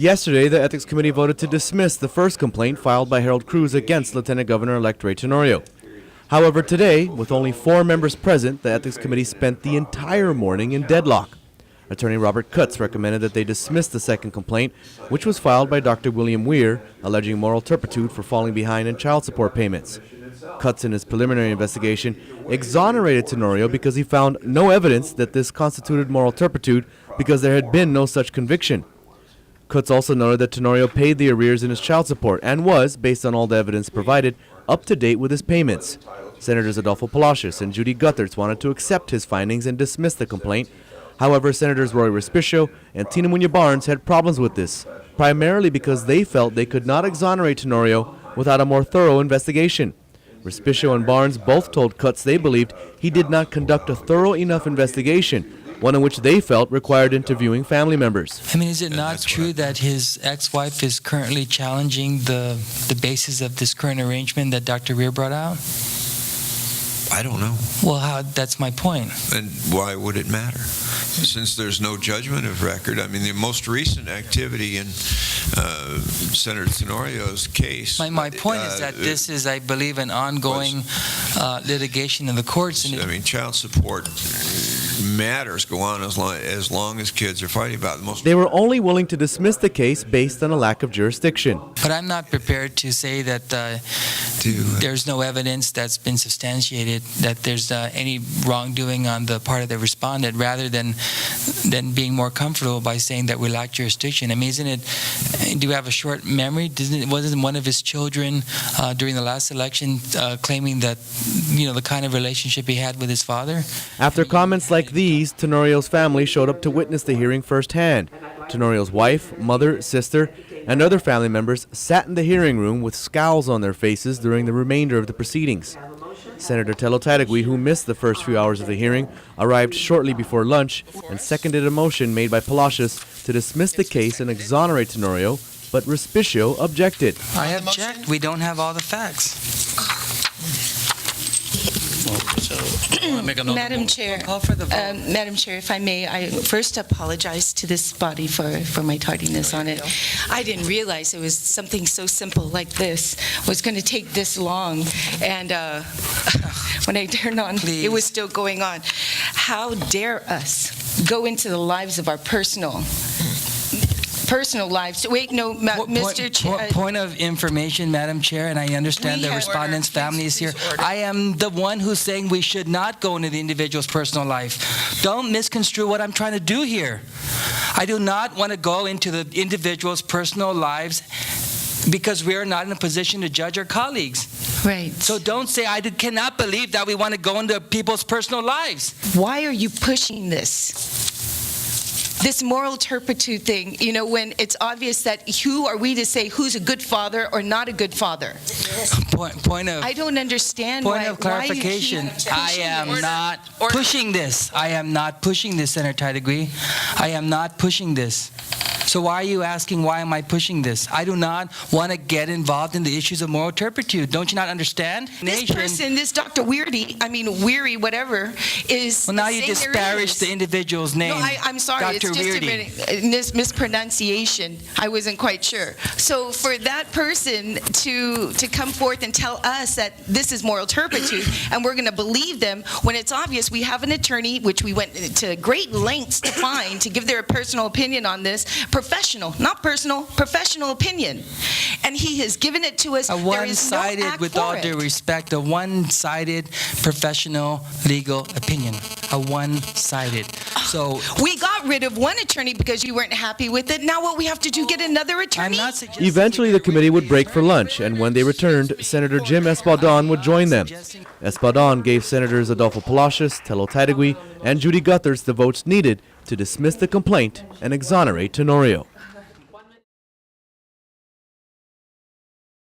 Yesterday, the Ethics Committee voted to dismiss the first complaint filed by Harold Cruz against Lieutenant Governor-elect Ray Tenorio. However, today, with only 4 members present, the Ethics Committee spent the entire morning in deadlock. Attorney Robert Cutts recommended that they dismiss the second complaint, which was filed by Dr. William Weir, alleging moral turpitude for falling behind in child support payments. Cutts, in his preliminary investigation, exonerated Tenorio because he found no evidence that this constituted moral turpitude because there had been no such conviction. Cutts also noted that Tenorio paid the arrears in his child support and was, based on all the evidence provided, up to date with his payments. Senators Adolfo Palacios and Judy Guthertz wanted to accept his findings and dismiss the complaint. However, Senators Roy Respicio and Tina Muñoz-Barnes had problems with this, primarily because they felt they could not exonerate Tenorio without a more thorough investigation. Respicio and Barnes both told Cutts they believed he did not conduct a thorough enough investigation, one in which they felt required interviewing family members. I mean, is it not true that his ex-wife is currently challenging the basis of this current arrangement that Dr. Weir brought out? I don't know. Well, that's my point. And why would it matter? Since there's no judgment of record, I mean, the most recent activity in Senator Tenorio's case. My point is that this is, I believe, an ongoing litigation in the courts. And I mean, child support matters go on as long as kids are fighting about it. They were only willing to dismiss the case based on a lack of jurisdiction. But I'm not prepared to say that there's no evidence that's been substantiated that there's any wrongdoing on the part of the respondent, rather than being more comfortable by saying that we lack jurisdiction. I mean, isn't it? Do we have a short memory? Wasn't one of his children during the last election claiming that the kind of relationship he had with his father? After comments like these, Tenorio's family showed up to witness the hearing firsthand. Tenorio's wife, mother, sister, and other family members sat in the hearing room with scowls on their faces during the remainder of the proceedings. Senator Tello Tadigui, who missed the first few hours of the hearing, arrived shortly before lunch and seconded a motion made by Palacios to dismiss the case and exonerate Tenorio, but Respicio objected. I object. We don't have all the facts. Madam Chair, if I may, I first apologize to this body for my tardiness on it. I didn't realize it was something so simple like this was going to take this long, and when I turned on, it was still going on. How dare us go into the lives of our personal lives. Wait, no, Mr. Chair. Point of information, Madam Chair, and I understand the respondent's family is here. I am the one who's saying we should not go into the individual's personal life. Don't misconstrue what I'm trying to do here. I do not want to go into the individual's personal lives because we are not in a position to judge our colleagues. Right. So don't say I cannot believe that we want to go into people's personal lives. Why are you pushing this? This moral turpitude thing, when it's obvious that who are we to say who's a good father or not a good father? I don't understand Point of clarification. I am not pushing this. I am not pushing this, Senator Tadigui. I am not pushing this. So why are you asking why am I pushing this? I do not want to get involved in the issues of moral turpitude. Don't you not understand? This person, this Dr. Weary, whatever, is... Well, now you disparage the individual's name. No, I'm sorry. Dr. It's just a mispronunciation. I wasn't quite sure. So for that person to come forth and tell us that this is moral turpitude and we're going to believe them when it's obvious we have an attorney, which we went to great lengths to find, to give their personal opinion on this, professional, not personal, professional opinion. And he has given it to us. A one-sided, with all due respect, a one-sided professional legal opinion. A one-sided. So we got rid of one attorney because you weren't happy with it. Now what we have to do, get another attorney? I'm not suggesting. Eventually the committee would break for lunch, and when they returned, Senator Jim Espadon would join them. Espadon gave Senators Adolfo Palacios, Tello Tadigui, and Judy Guthertz the votes needed to dismiss the complaint and exonerate Tenorio.